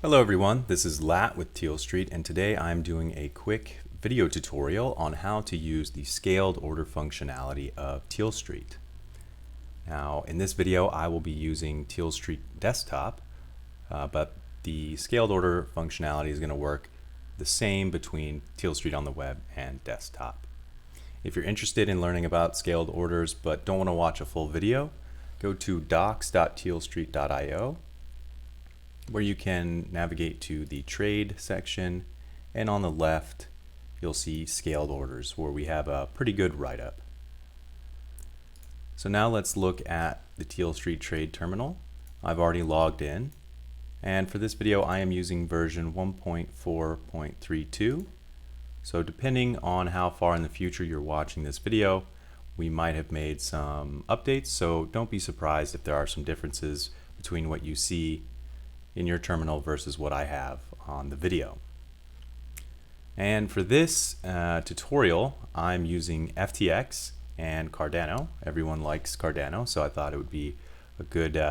Hello everyone, this is Lat with Tealstreet, and today I'm doing a quick video tutorial on how to use the scaled order functionality of Tealstreet. Now in this video I will be using Tealstreet desktop, but the scaled order functionality is going to work the same between Tealstreet on the web and desktop. If you're interested in learning about scaled orders but don't want to watch a full video, go to docs.tealstreet.io, where you can navigate to the trade section, and on the left you'll see scaled orders, where we have a pretty good write-up. So now let's look at the Tealstreet trade terminal. I've already logged in, and for this video I am using version 1.4.32. so depending on how far in the future you're watching this video, we might have made some updates, so don't be surprised if there are some differences between what you see in your terminal versus what I have on the video. And for this tutorial, I'm using FTX and Cardano. Everyone likes Cardano, so I thought it would be a good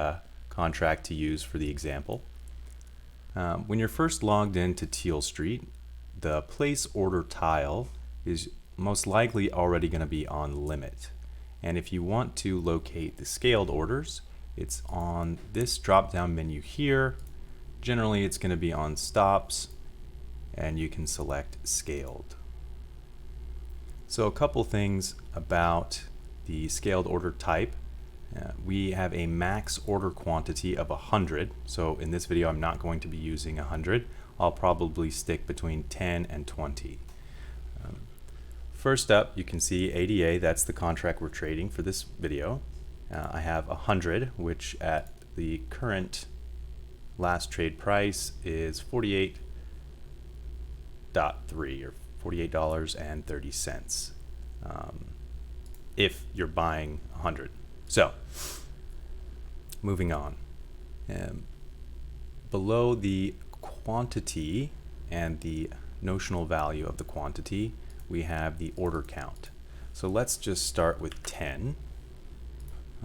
contract to use for the example. When you're first logged into Tealstreet, the place order tile is most likely already going to be on limit. And if you want to locate the scaled orders, it's on this drop-down menu here. Generally, it's going to be on stops, and you can select scaled. So a couple things about the scaled order type. We have a max order quantity of 100. So in this video, I'm not going to be using 100. I'll probably stick between 10 and 20. First up, you can see ADA. That's the contract we're trading for this video. I have 100, which at the current last trade price is 48.3 or $48.30 if you're buying 100. So moving on, below the quantity and the notional value of the quantity, we have the order count. So let's just start with 10.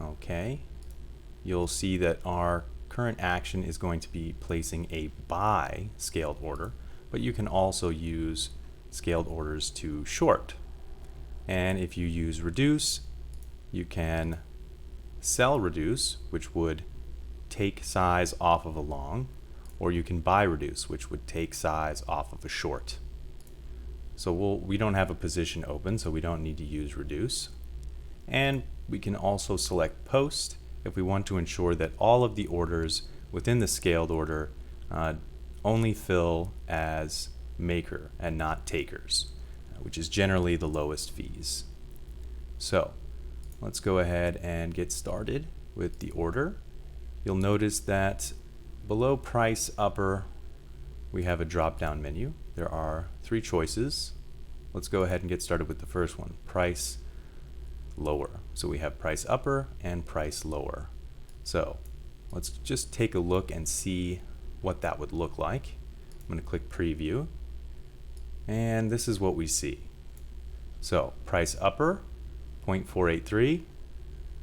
Okay, you'll see that our current action is going to be placing a buy scaled order, but you can also use scaled orders to short. And if you use reduce, you can sell reduce, which would take size off of a long, or you can buy reduce, which would take size off of a short. So we don't have a position open, so we don't need to use reduce. And we can also select post if we want to ensure that all of the orders within the scaled order only fill as maker and not takers, which is generally the lowest fees. So let's go ahead and get started with the order. You'll notice that below price upper, we have a drop-down menu. There are 3 choices. Let's go ahead and get started with the first one, price lower. So we have price upper and price lower. So let's just take a look and see what that would look like. I'm going to click preview, and this is what we see. So price upper 0.483,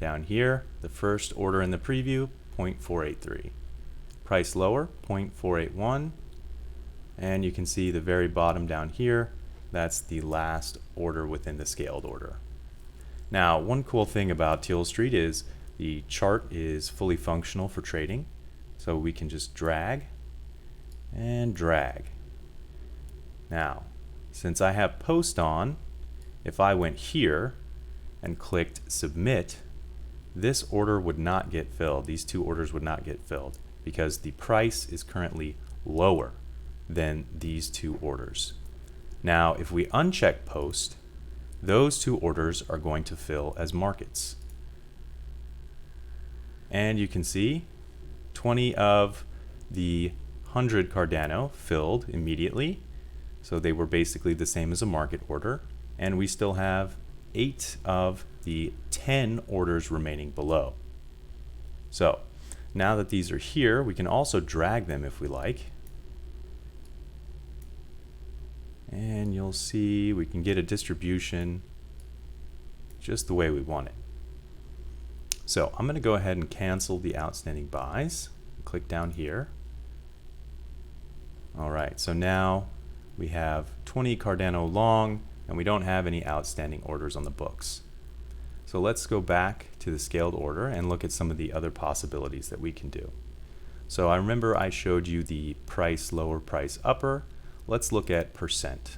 down here the first order in the preview 0.483, price lower 0.481, and you can see the very bottom down here, that's the last order within the scaled order. Now, one cool thing about Tealstreet is the chart is fully functional for trading, so we can just drag and drag. Now, since I have post on, if I went here and clicked submit, this order would not get filled. These 2 orders would not get filled because the price is currently lower than these 2 orders. Now, if we uncheck post, those 2 orders are going to fill as markets. And you can see 20 of the 100 Cardano filled immediately. So they were basically the same as a market order. And we still have 8 of the 10 orders remaining below. So now that these are here, we can also drag them if we like. And you'll see we can get a distribution just the way we want it. So I'm going to go ahead and cancel the outstanding buys. Click down here. All right, so now we have 20 Cardano long, and we don't have any outstanding orders on the books. So let's go back to the scaled order and look at some of the other possibilities that we can do. So I remember I showed you the price lower, price upper. Let's look at percent.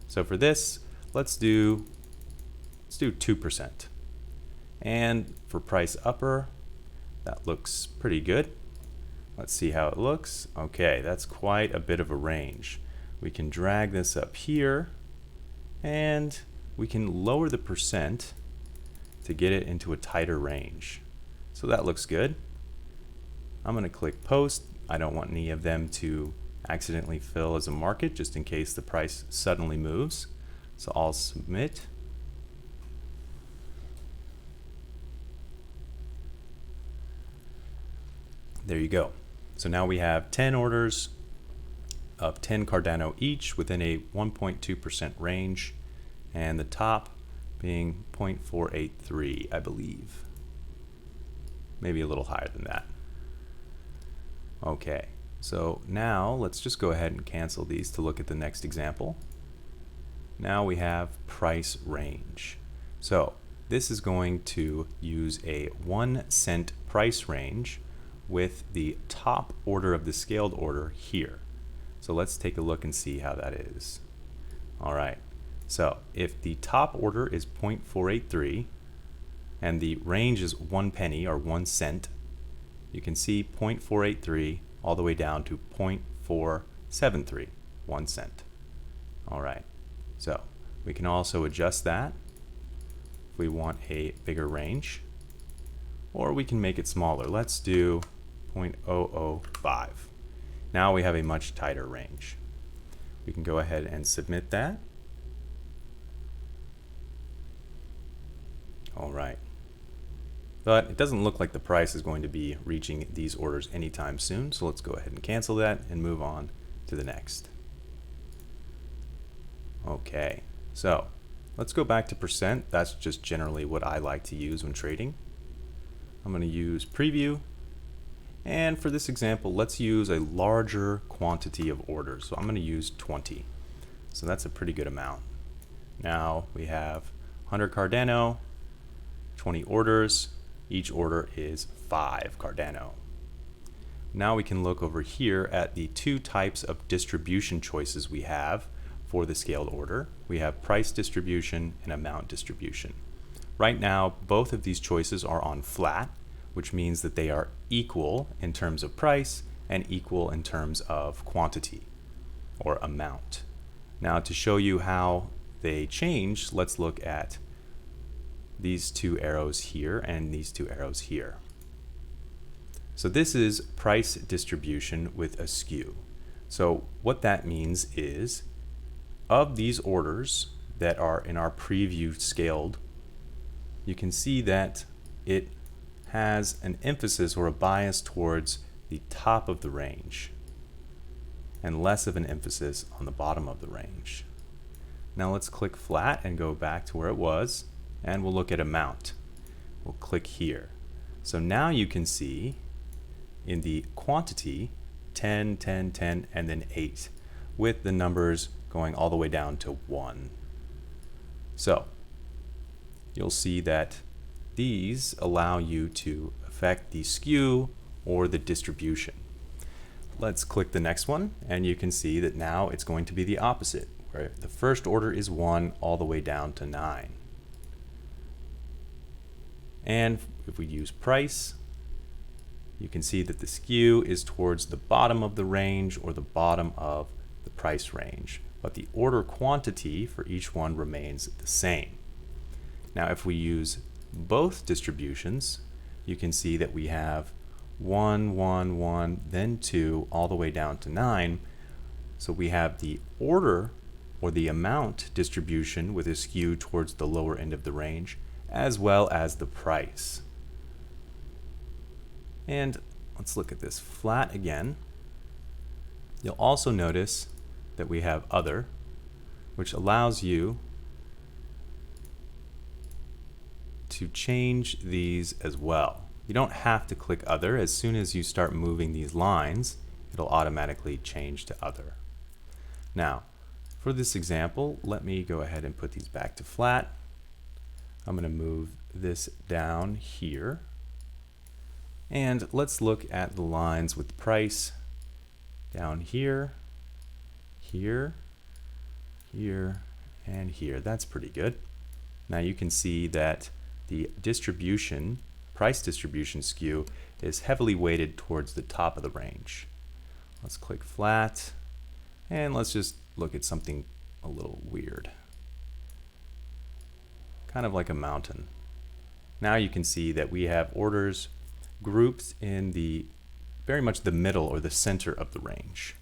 So for this, let's do 2%. And for price upper, that looks pretty good. Let's see how it looks. Okay, that's quite a bit of a range. We can drag this up here, and we can lower the percent to get it into a tighter range. So that looks good. I'm going to click post. I don't want any of them to accidentally fill as a market, just in case the price suddenly moves. So I'll submit. There you go. So now we have 10 orders of 10 Cardano each within a 1.2% range, and the top being 0.483, I believe. Maybe a little higher than that. Okay, so now let's just go ahead and cancel these to look at the next example. Now we have price range. So this is going to use a 1 cent price range with the top order of the scaled order here. So let's take a look and see how that is. All right, so if the top order is 0.483 and the range is 1 penny or 1 cent, you can see 0.483 all the way down to 0.473, 1 cent. All right, so we can also adjust that if we want a bigger range, or we can make it smaller. Let's do 0.005. Now we have a much tighter range. We can go ahead and submit that. All right. But it doesn't look like the price is going to be reaching these orders anytime soon, so let's go ahead and cancel that and move on to the next. Okay, so let's go back to percent. That's just generally what I like to use when trading. I'm going to use preview, and for this example, let's use a larger quantity of orders. So I'm going to use 20. So that's a pretty good amount. Now we have 100 Cardano, 20 orders. Each order is 5 Cardano. Now we can look over here at the two types of distribution choices we have for the scaled order. We have price distribution and amount distribution. Right now, both of these choices are on flat, which means that they are equal in terms of price and equal in terms of quantity or amount. Now, to show you how they change, let's look at these two arrows here and these two arrows here. So this is price distribution with a skew. So what that means is, of these orders that are in our preview scaled, you can see that it has an emphasis or a bias towards the top of the range and less of an emphasis on the bottom of the range. Now let's click flat and go back to where it was, and we'll look at amount. We'll click here. So now you can see in the quantity 10, 10, 10, and then 8, with the numbers going all the way down to 1. So you'll see that these allow you to affect the skew or the distribution. Let's click the next one, and you can see that now it's going to be the opposite, where the first order is 1 all the way down to 9. And if we use price, you can see that the skew is towards the bottom of the range or the bottom of the price range, but the order quantity for each one remains the same. Now if we use both distributions, you can see that we have 1, 1, 1, then 2, all the way down to 9. So we have the order or the amount distribution with a skew towards the lower end of the range, as well as the price. And let's look at this flat again. You'll also notice that we have other, which allows you to change these as well. You don't have to click other. As soon as you start moving these lines, it'll automatically change to other. Now, for this example, let me go ahead and put these back to flat. I'm going to move this down here. And let's look at the lines with the price down here, here, here, and here. That's pretty good. Now you can see that the distribution, price distribution skew, is heavily weighted towards the top of the range. Let's click flat, and let's just look at something a little weird. Kind of like a mountain. Now you can see that we have orders grouped in the very much the middle or the center of the range.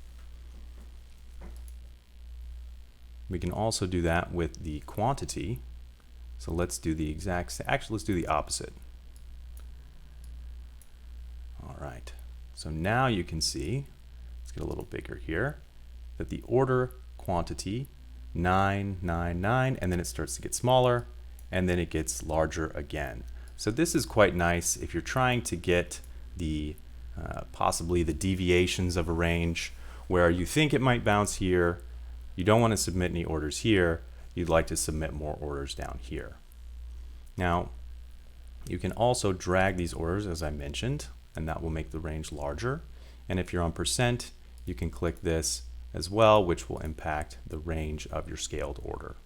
We can also do that with the quantity. So let's do the actually let's do the opposite. All right. So now you can see, let's get a little bigger here, that the order quantity 999, and then it starts to get smaller, and then it gets larger again. So this is quite nice if you're trying to get the possibly the deviations of a range where you think it might bounce here, you don't want to submit any orders here, you'd like to submit more orders down here. Now, you can also drag these orders, as I mentioned, and that will make the range larger. And if you're on %, you can click this as well, which will impact the range of your scaled order.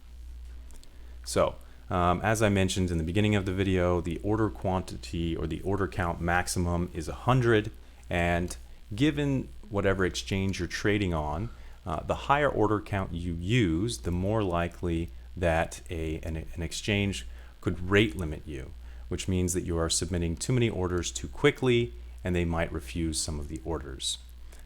So, as I mentioned in the beginning of the video, the order quantity or the order count maximum is 100, and given whatever exchange you're trading on, the higher order count you use, the more likely that an exchange could rate limit you, which means that you are submitting too many orders too quickly and they might refuse some of the orders.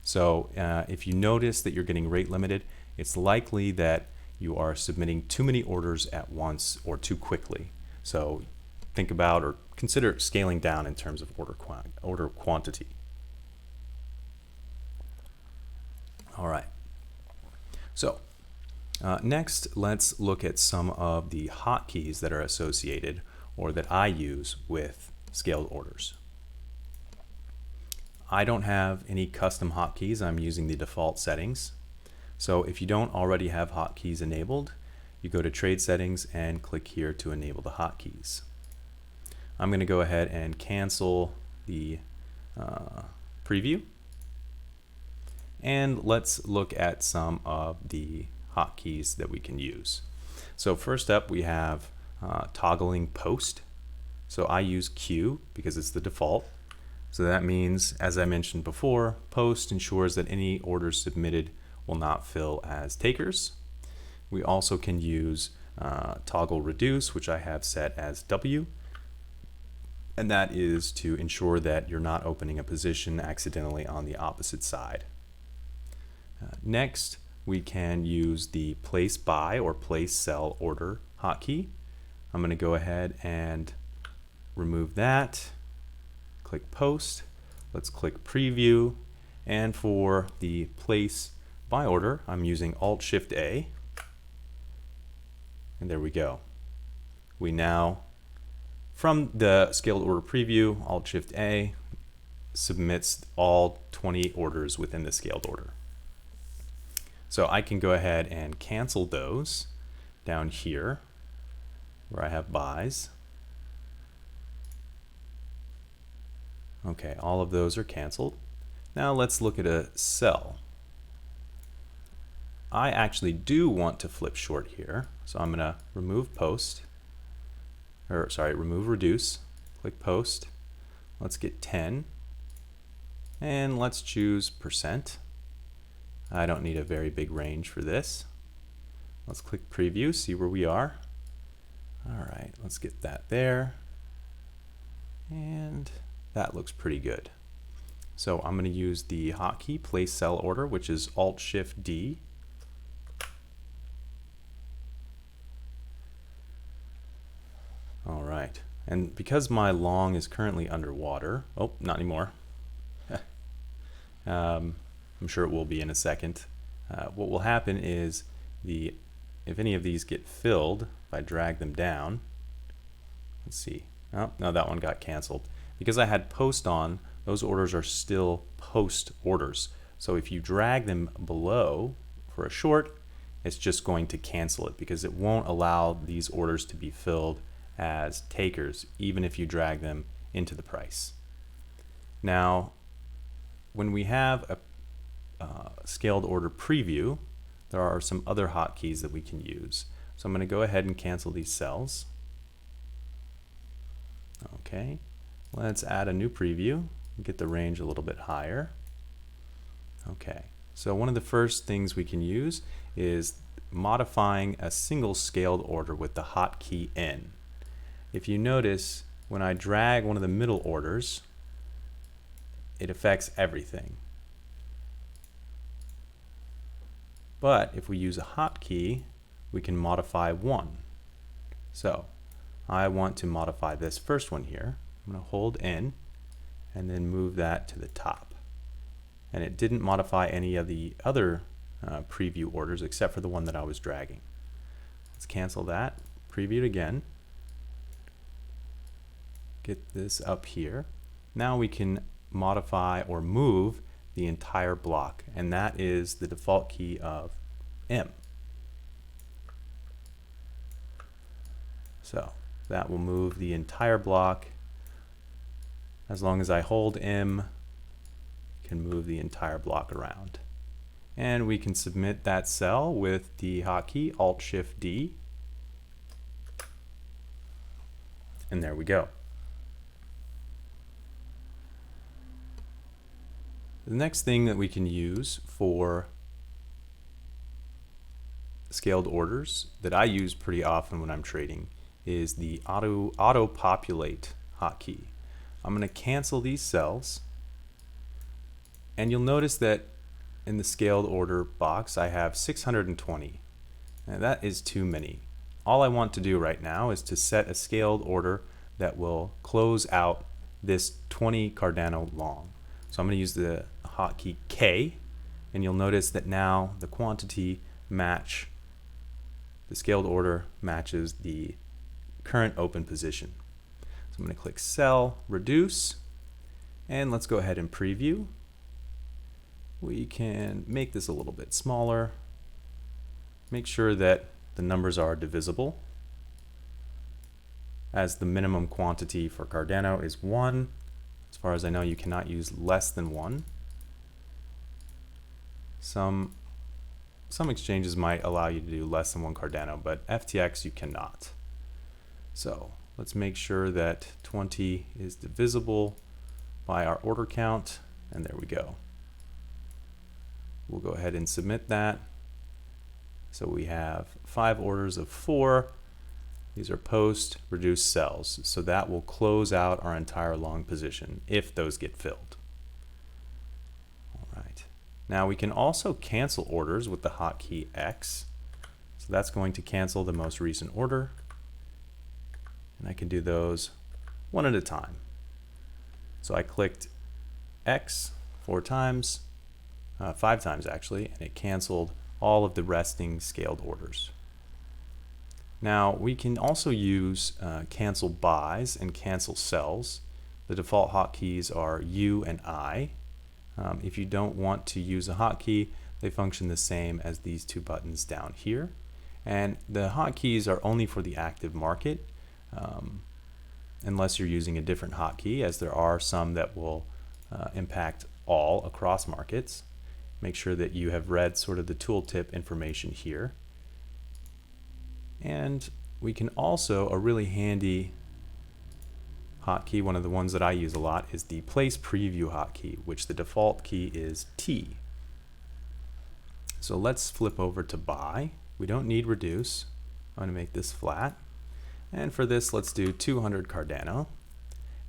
So if you notice that you're getting rate limited, it's likely that you are submitting too many orders at once or too quickly. So think about or consider scaling down in terms of order quantity. All right. So next, let's look at some of the hotkeys that are associated or that I use with scaled orders. I don't have any custom hotkeys. I'm using the default settings. So if you don't already have hotkeys enabled, you go to Trade Settings and click here to enable the hotkeys. I'm going to go ahead and cancel the preview. And let's look at some of the hotkeys that we can use. So first up, we have toggling post. So I use Q because it's the default. So that means, as I mentioned before, post ensures that any orders submitted will not fill as takers. We also can use toggle reduce, which I have set as W, and that is to ensure that you're not opening a position accidentally on the opposite side. Next, we can use the place buy or place sell order hotkey. I'm going to go ahead and remove that. Click post. Let's click preview. And for the place buy order, I'm using Alt-Shift-A. And there we go. We now, from the scaled order preview, Alt-Shift-A submits all 20 orders within the scaled order. So I can go ahead and cancel those down here where I have buys. Okay, all of those are canceled. Now let's look at a sell. I actually do want to flip short here, so I'm going to remove post, or sorry, remove reduce, click post. Let's get 10, and let's choose %. I don't need a very big range for this. Let's click preview, see where we are. All right, let's get that there. And that looks pretty good. So I'm going to use the hotkey place sell order, which is Alt-Shift-D. All right, and because my long is currently underwater, oh, not anymore. I'm sure it will be in a second. What will happen is if any of these get filled, if I drag them down, let's see. Oh, no, that one got canceled. Because I had post on, those orders are still post orders. So if you drag them below for a short, it's just going to cancel it because it won't allow these orders to be filled as takers, even if you drag them into the price. Now, when we have a scaled order preview, there are some other hotkeys that we can use. So I'm going to go ahead and cancel these cells. Okay, let's add a new preview, get the range a little bit higher. Okay, so one of the first things we can use is modifying a single scaled order with the hotkey N. If you notice, when I drag one of the middle orders, it affects everything. But if we use a hotkey, we can modify one. So I want to modify this first one here. I'm going to hold N and then move that to the top. And it didn't modify any of the other preview orders except for the one that I was dragging. Let's cancel that, preview it again, get this up here. Now we can modify or move the entire block, and that is the default key of M. So that will move the entire block. As long as I hold M, I can move the entire block around. And we can submit that cell with the hotkey Alt-Shift-D. And there we go. The next thing that we can use for scaled orders that I use pretty often when I'm trading is the auto populate hotkey. I'm going to cancel these cells, and you'll notice that in the scaled order box I have 620. Now that is too many. All I want to do right now is to set a scaled order that will close out this 20 Cardano long. So I'm going to use the hotkey K, and you'll notice that now the quantity match, the scaled order matches the current open position. So I'm going to click Cell, Reduce, and let's go ahead and preview. We can make this a little bit smaller. Make sure that the numbers are divisible, as the minimum quantity for Cardano is 1. As far as I know, you cannot use less than 1. Some exchanges might allow you to do less than 1 Cardano, but FTX you cannot. So let's make sure that 20 is divisible by our order count, and there we go. We'll go ahead and submit that. So we have 5 orders of 4. These are post reduced cells, so that will close out our entire long position if those get filled. All right. Now we can also cancel orders with the hotkey X. So that's going to cancel the most recent order, and I can do those one at a time. So I clicked X 5 times actually, and it canceled all of the resting scaled orders. Now we can also use cancel buys and cancel sells. The default hotkeys are U and I. If you don't want to use a hotkey, they function the same as these 2 buttons down here. And the hotkeys are only for the active market, unless you're using a different hotkey, as there are some that will impact all across markets. Make sure that you have read sort of the tooltip information here. And we can also, a really handy hotkey, one of the ones that I use a lot, is the place preview hotkey, which the default key is T. So let's flip over to buy. We don't need reduce. I'm going to make this flat. And for this, let's do 200 Cardano.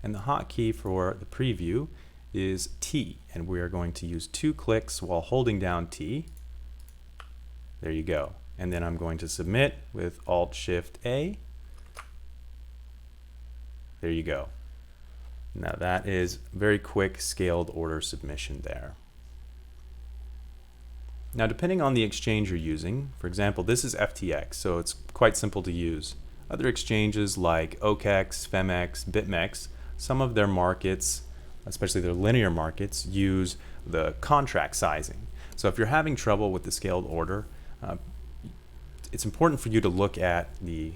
And the hotkey for the preview is T. And we are going to use 2 clicks while holding down T. There you go. And then I'm going to submit with Alt-Shift-A. There you go. Now that is very quick scaled order submission there. Now depending on the exchange you're using, for example, this is FTX, so it's quite simple to use. Other exchanges like OKEx, FEMEX, BitMEX, some of their markets, especially their linear markets, use the contract sizing. So if you're having trouble with the scaled order, it's important for you to look at the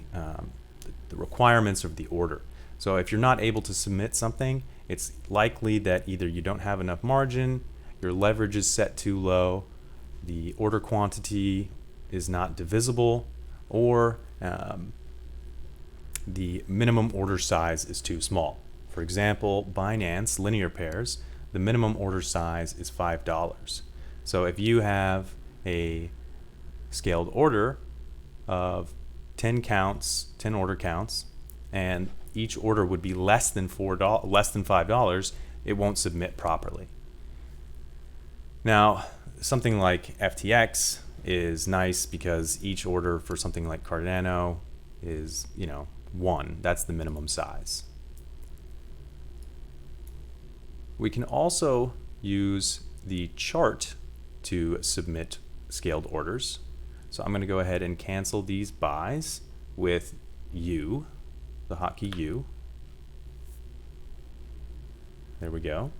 requirements of the order. So if you're not able to submit something, it's likely that either you don't have enough margin, your leverage is set too low, the order quantity is not divisible, or the minimum order size is too small. For example, Binance linear pairs, the minimum order size is $5. So if you have a scaled order of 10 counts, 10 order counts, and each order would be less than $5, it won't submit properly. Now, something like FTX is nice because each order for something like Cardano is, 1. That's the minimum size. We can also use the chart to submit scaled orders. So I'm going to go ahead and cancel these buys with U, the hotkey U. There we go.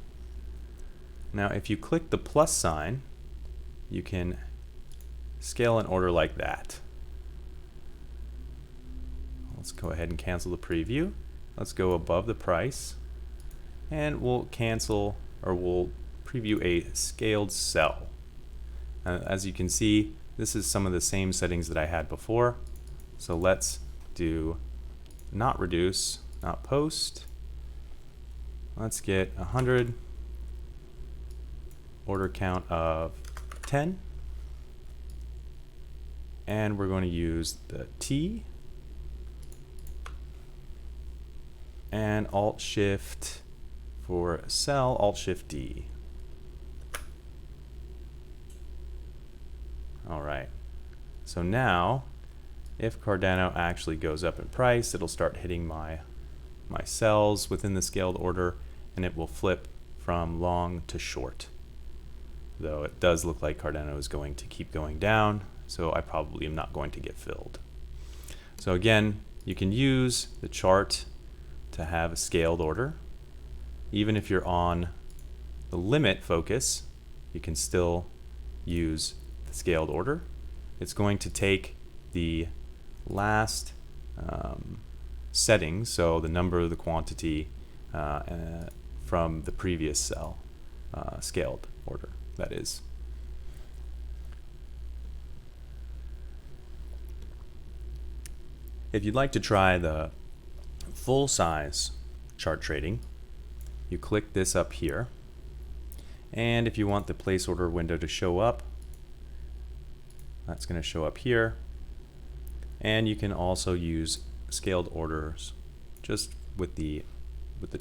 Now if you click the plus sign, you can scale an order like that. Let's go ahead and cancel the preview. Let's go above the price, and we'll cancel, or we'll preview a scaled sell. As you can see, this is some of the same settings that I had before. So let's do not reduce, not post. Let's get 100, order count of 10, and we're going to use the T and Alt-Shift for sell, Alt-Shift-D. All right, so now if Cardano actually goes up in price, it'll start hitting my sells within the scaled order, and it will flip from long to short. Though it does look like Cardano is going to keep going down, so I probably am not going to get filled. So again, you can use the chart to have a scaled order. Even if you're on the limit focus, you can still use the scaled order. It's going to take the last settings, so the number of the quantity from the previous cell, scaled order, that is. If you'd like to try the full size chart trading, you click this up here, and if you want the place order window to show up, that's going to show up here. And you can also use scaled orders just with the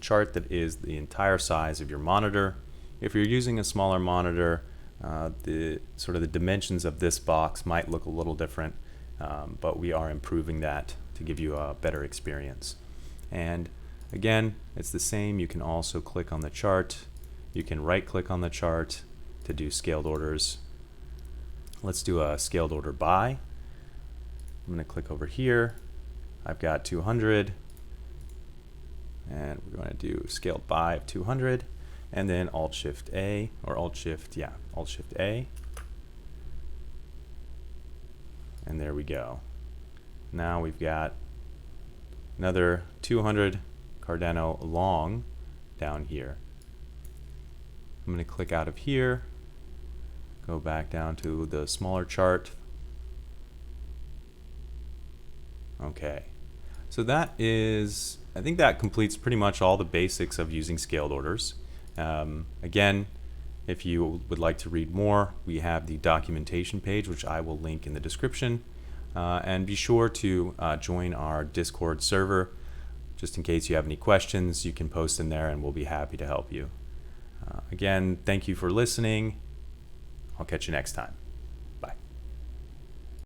chart that is the entire size of your monitor. If you're using a smaller monitor, the dimensions of this box might look a little different, but we are improving that to give you a better experience. And again, it's the same. You can also click on the chart. You can right click on the chart to do scaled orders. Let's do a scaled order buy. I'm going to click over here. I've got 200, and we're going to do scaled buy of 200, and then Alt-Shift A, or Alt-Shift A, and there we go. Now we've got another 200 Cardano long down here. I'm going to click out of here, go back down to the smaller chart. Okay, so that is, I think that completes pretty much all the basics of using scaled orders. Again, if you would like to read more, we have the documentation page, which I will link in the description. And be sure to join our Discord server. Just in case you have any questions, you can post in there and we'll be happy to help you. Again, thank you for listening. I'll catch you next time.